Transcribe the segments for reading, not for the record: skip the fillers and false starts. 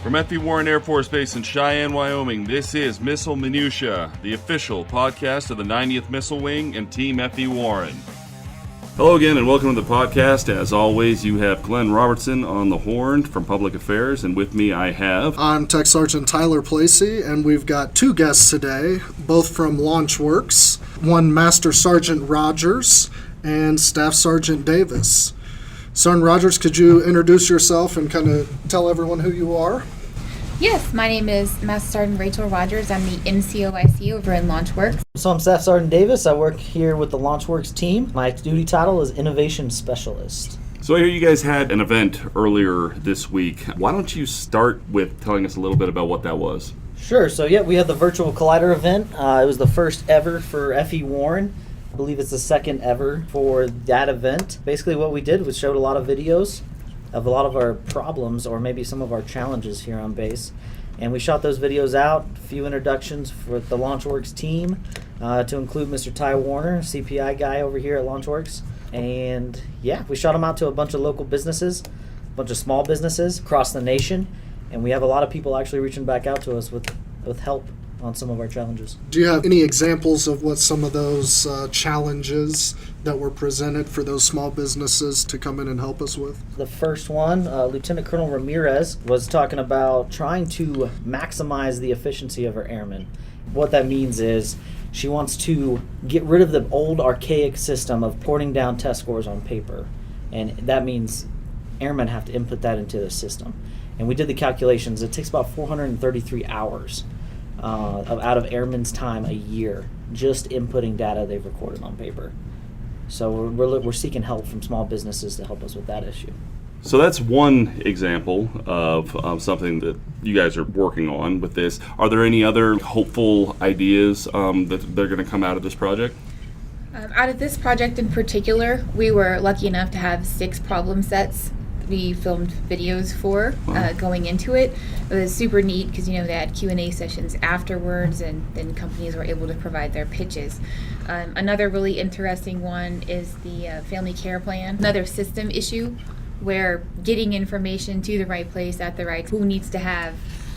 From F.E. Warren Air Force Base in Cheyenne, Wyoming, this is Missile Minutiae, the official podcast of the 90th Missile Wing and Team F.E. Warren. Hello again and welcome to the podcast. As always, you have Glenn Robertson on the horn from Public Affairs, and with me I'm Tech Sergeant Tyler Placey, and we've got two guests today, both from Launchwerx, one Master Sergeant Rogers and Staff Sergeant Davis. Sergeant Rogers, could you introduce yourself and kind of tell everyone who you are? Yes, my name is Master Sergeant Rachel Rogers. I'm the NCOIC over in Launchwerx. So I'm Staff Sergeant Davis. I work here with the Launchwerx team. My duty title is Innovation Specialist. So I hear you guys had an event earlier this week. Why don't you start with telling us a little bit about what that was? Sure. So we had the Virtual Collider event. It was the first ever for F.E. Warren. I believe it's the second ever for that event. Basically what we did was showed a lot of videos of a lot of our problems or maybe some of our challenges here on base. And we shot those videos out, a few introductions for the Launchwerx team to include Mr. Ty Warner, CPI guy over here at Launchwerx. And we shot them out to a bunch of local businesses, a bunch of small businesses across the nation. And we have a lot of people actually reaching back out to us with help on some of our challenges. Do you have any examples of what some of those challenges that were presented for those small businesses to come in and help us with? The first one, Lieutenant Colonel Ramirez was talking about trying to maximize the efficiency of her airmen. What that means is she wants to get rid of the old archaic system of porting down test scores on paper. And that means airmen have to input that into the system. And we did the calculations. It takes about 433 hours out of airmen's time a year just inputting data they've recorded on paper. So we're seeking help from small businesses to help us with that issue. So that's one example of something that you guys are working on with this. Are there any other hopeful ideas that they're going to come out of this project? Out of this project in particular, we were lucky enough to have 6 problem sets we filmed videos for going into it. It was super neat because they had Q&A sessions afterwards, and then companies were able to provide their pitches. Another really interesting one is the family care plan, another system issue where getting information to the right place at the right, who needs to have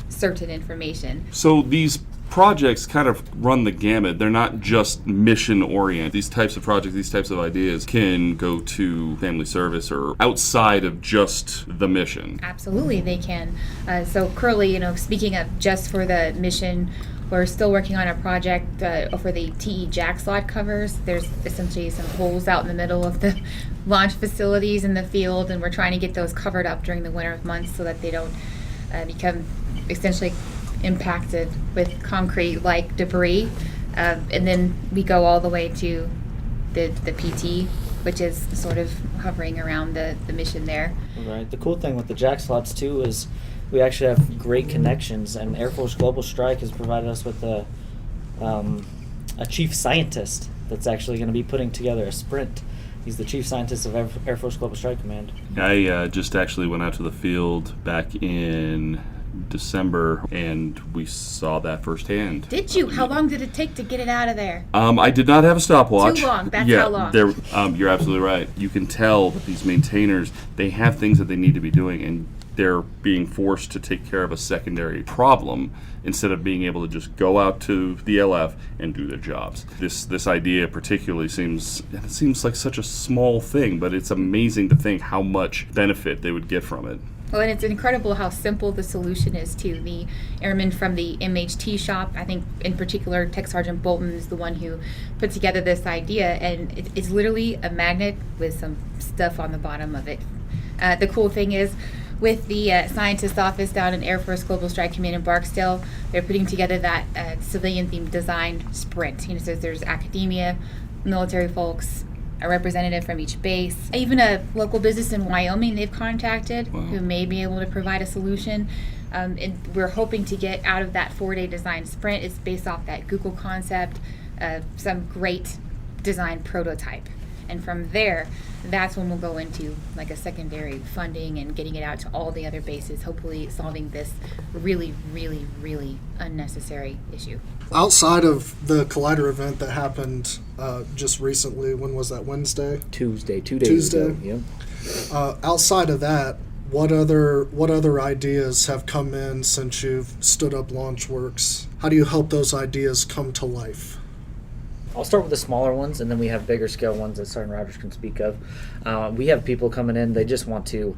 certain information. So these projects kind of run the gamut. They're not just mission oriented. These types of projects, these types of ideas can go to family service or outside of just the mission. Absolutely, they can. So currently, speaking of just for the mission, we're still working on a project for the TE jack slot covers. There's essentially some holes out in the middle of the launch facilities in the field, and we're trying to get those covered up during the winter months so that they don't become essentially impacted with concrete-like debris. And then we go all the way to the PT, which is sort of hovering around the mission there. Right. The cool thing with the jack slots, too, is we actually have great connections, and Air Force Global Strike has provided us with a chief scientist that's actually going to be putting together a sprint. He's the chief scientist of Air Force Global Strike Command. I just actually went out to the field back in December, and we saw that firsthand. Did you? How long did it take to get it out of there? I did not have a stopwatch. Too long. That's how long. You're absolutely right. You can tell that these maintainers, they have things that they need to be doing, and they're being forced to take care of a secondary problem instead of being able to just go out to the LF and do their jobs. This idea particularly seems like such a small thing, but it's amazing to think how much benefit they would get from it. Well, and it's incredible how simple the solution is too. The airman from the MHT shop, I think in particular Tech Sergeant Bolton is the one who put together this idea, and it's literally a magnet with some stuff on the bottom of it. The cool thing is, with the scientist's office down in Air Force Global Strike Command in Barksdale, they're putting together that civilian-themed design sprint. So there's academia, military folks, a representative from each base, even a local business in Wyoming they've contacted who may be able to provide a solution. And we're hoping to get out of that 4-day design sprint. It's based off that Google concept, some great design prototype. And from there, that's when we'll go into like a secondary funding and getting it out to all the other bases, hopefully solving this really, really, really unnecessary issue. Outside of the Collider event that happened just recently, when was that, Wednesday? Tuesday, 2 days ago. Yep. Outside of that, What other ideas have come in since you've stood up Launchwerx? How do you help those ideas come to life? I'll start with the smaller ones, and then we have bigger scale ones that Sergeant Rogers can speak of. We have people coming in, they just want to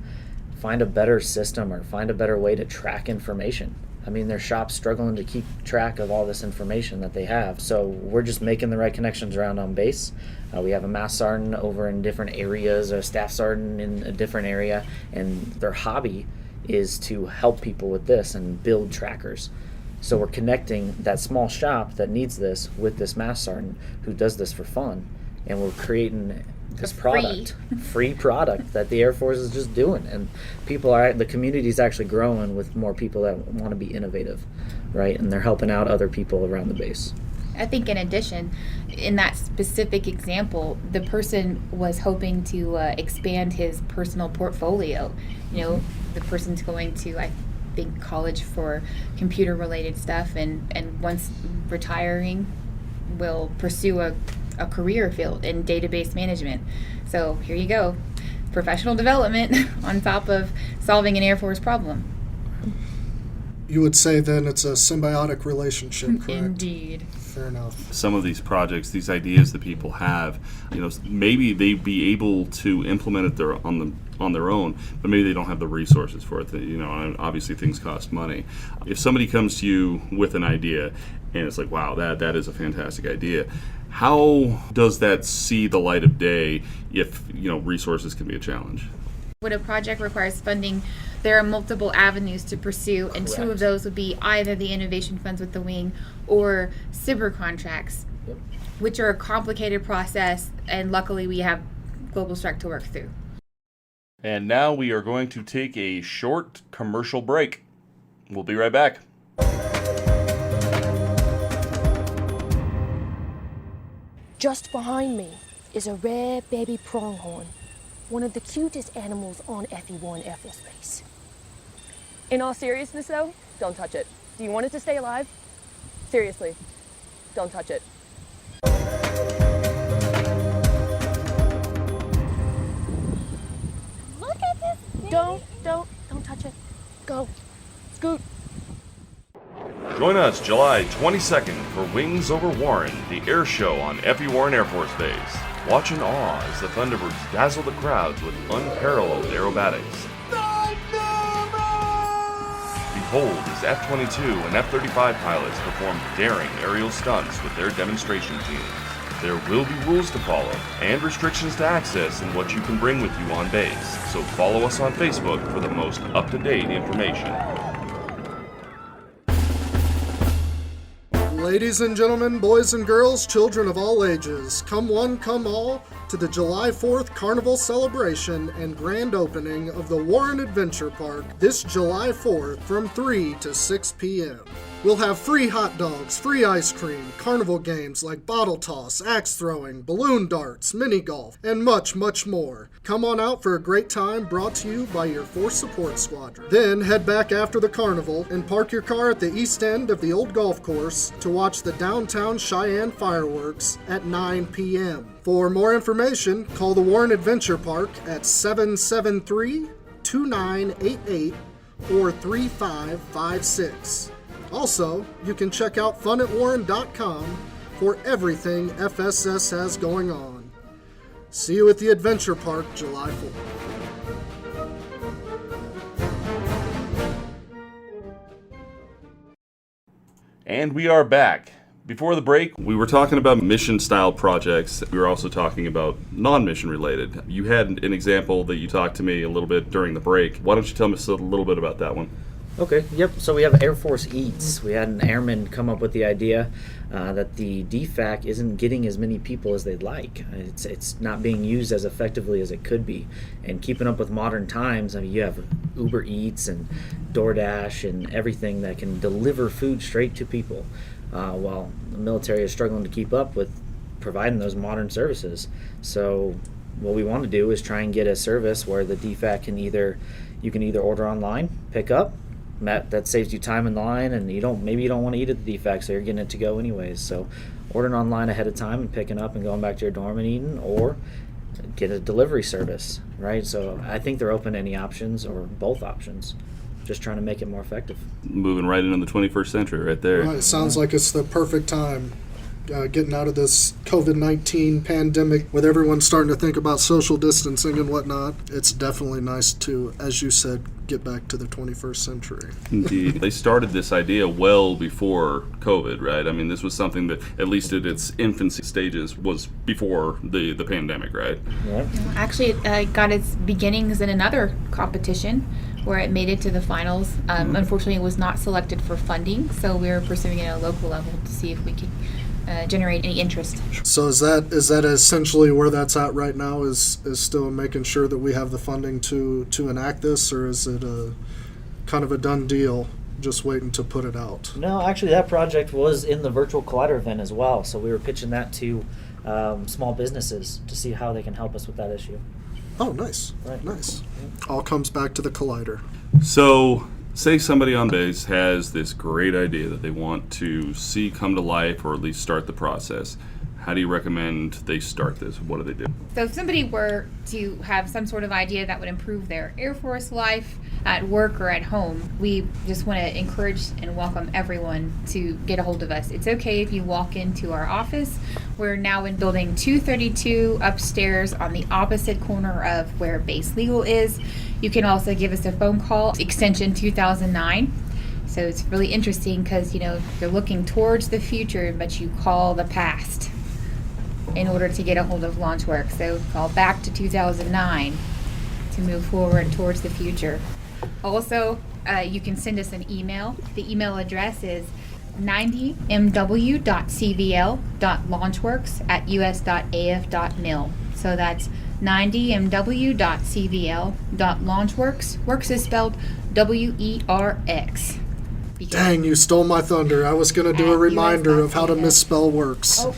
find a better system or find a better way to track information. I mean, their shop's struggling to keep track of all this information that they have. So we're just making the right connections around on base. We have a mass sergeant over in different areas, a staff sergeant in a different area, and their hobby is to help people with this and build trackers. So we're connecting that small shop that needs this with this mass sergeant who does this for fun, and we're creating this free product that the Air Force is just doing, and the community is actually growing with more people that want to be innovative, right? And they're helping out other people around the base. I think in addition, in that specific example, the person was hoping to expand his personal portfolio. You know, the person's going to, I think, college for computer related stuff, and once retiring will pursue a career field in database management. So here you go, professional development on top of solving an Air Force problem. You would say then it's a symbiotic relationship, correct? Indeed. Fair enough. Some of these projects, these ideas that people have, maybe they'd be able to implement it on their own, but maybe they don't have the resources for it. And obviously things cost money. If somebody comes to you with an idea and it's like, wow, that is a fantastic idea, how does that see the light of day if resources can be a challenge? When a project requires funding, there are multiple avenues to pursue, and two of those would be either the innovation funds with the wing or SIBR contracts, which are a complicated process, and luckily we have Global Strike to work through. And now we are going to take a short commercial break. We'll be right back. Just behind me is a rare baby pronghorn, one of the cutest animals on FE1 Air Force Base. In all seriousness though, don't touch it. Do you want it to stay alive? Seriously, don't touch it. Look at this baby. Don't touch it. Go. Scoot. Join us July 22nd for Wings Over Warren, the air show on FE Warren Air Force Base. Watch in awe as the Thunderbirds dazzle the crowds with unparalleled aerobatics. Behold as F-22 and F-35 pilots perform daring aerial stunts with their demonstration teams. There will be rules to follow and restrictions to access and what you can bring with you on base, so follow us on Facebook for the most up-to-date information. Ladies and gentlemen, boys and girls, children of all ages, come one, come all, to the July 4th Carnival celebration and grand opening of the Warren Adventure Park this July 4th from 3 to 6 p.m. We'll have free hot dogs, free ice cream, carnival games like bottle toss, axe throwing, balloon darts, mini golf, and much, much more. Come on out for a great time brought to you by your Force Support Squadron. Then head back after the carnival and park your car at the east end of the old golf course to watch the downtown Cheyenne fireworks at 9 p.m. For more information, call the Warren Adventure Park at 773-2988 or 3556. Also, you can check out funatwarren.com for everything FSS has going on. See you at the Adventure Park July 4th. And we are back. Before the break, we were talking about mission-style projects. We were also talking about non-mission related. You had an example that you talked to me a little bit during the break. Why don't you tell us a little bit about that one? Okay, yep. So we have Air Force Eats. We had an airman come up with the idea that the DFAC isn't getting as many people as they'd like. It's not being used as effectively as it could be. And keeping up with modern times, I mean, you have Uber Eats and DoorDash and everything that can deliver food straight to people, while the military is struggling to keep up with providing those modern services. So what we want to do is try and get a service where the DFAC you can either order online, pick up. That saves you time in line, and maybe you don't want to eat at the DFAC, so you're getting it to go anyways. So ordering online ahead of time and picking up and going back to your dorm and eating, or get a delivery service, right? So I think they're open to any options or both options, just trying to make it more effective. Moving right into the 21st century right there. Right, sounds like it's the perfect time. Getting out of this COVID-19 pandemic with everyone starting to think about social distancing and whatnot, it's definitely nice to, as you said, get back to the 21st century. Indeed. They started this idea well before COVID, right? I mean, this was something that, at least at its infancy stages, was before the pandemic, right? Yeah. Actually, it got its beginnings in another competition where it made it to the finals. Unfortunately, it was not selected for funding, so we were pursuing it at a local level to see if we could generate any interest. So is that essentially where that's at right now? Is still making sure that we have the funding to enact this, or is it a kind of a done deal, just waiting to put it out? No, actually, that project was in the virtual collider event as well. So we were pitching that to small businesses to see how they can help us with that issue. Oh, nice, Right. nice. All comes back to the collider. So, say somebody on base has this great idea that they want to see come to life, or at least start the process. How do you recommend they start this? What do they do? So if somebody were to have some sort of idea that would improve their Air Force life at work or at home, we just want to encourage and welcome everyone to get a hold of us. It's okay if you walk into our office. We're now in building 232 upstairs on the opposite corner of where Base Legal is. You can also give us a phone call, extension 2009. So it's really interesting because, you're looking towards the future, but you call the past in order to get a hold of Launchwerx. So call back to 2009 to move forward towards the future. Also, you can send us an email. The email address is 90mw.cvl.launchwerx@us.af.mil. So that's 90mw.cvl.launchwerx. Works is spelled WERX. Dang, you stole my thunder. I was going to do a At reminder of how to US.cvl. misspell works. Oh,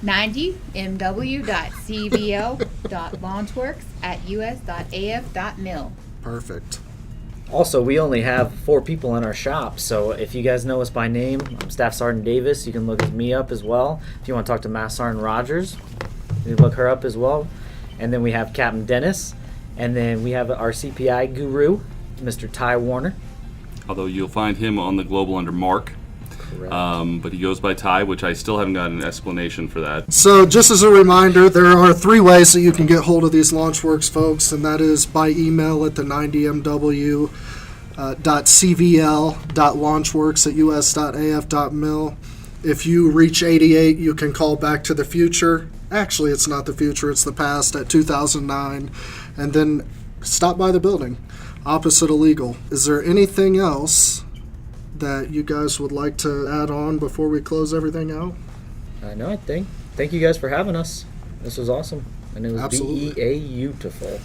90mw.cvl.launchwerx@us.af.mil. Perfect. Also, we only have 4 people in our shop, so if you guys know us by name, I'm Staff Sergeant Davis. You can look me up as well. If you want to talk to Master Sergeant Rogers, you can look her up as well. And then we have Captain Dennis, and then we have our CPI guru, Mr. Ty Warner. Although you'll find him on the global under Mark. Correct. But he goes by Ty, which I still haven't got an explanation for that. So just as a reminder, there are 3 ways that you can get hold of these Launchwerx folks, and that is by email at the 90mw.cvl.launchwerx@us.af.mil. If you reach 88, you can call back to the future. Actually, it's not the future, it's the past at 2009. And then stop by the building, opposite illegal. Is there anything else that you guys would like to add on before we close everything out? I think. Thank you guys for having us. This was awesome. And it was Absolutely. beautiful.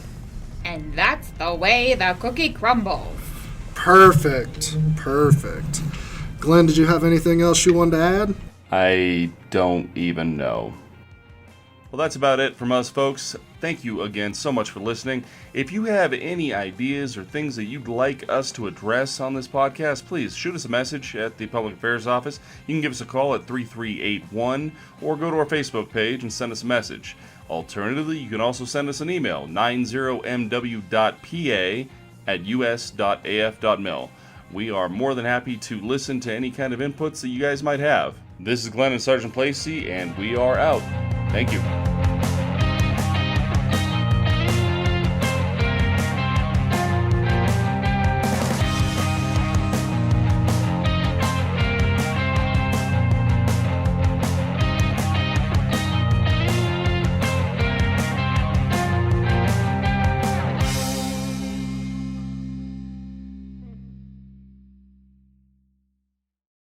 And that's the way the cookie crumbles. Perfect. Perfect. Glenn, did you have anything else you wanted to add? I don't even know. Well, that's about it from us, folks. Thank you again so much for listening. If you have any ideas or things that you'd like us to address on this podcast, please shoot us a message at the Public Affairs Office. You can give us a call at 3381 or go to our Facebook page and send us a message. Alternatively, you can also send us an email, 90mw.pa@us.af.mil. We are more than happy to listen to any kind of inputs that you guys might have. This is Glenn and Sergeant Placey, and we are out. Thank you.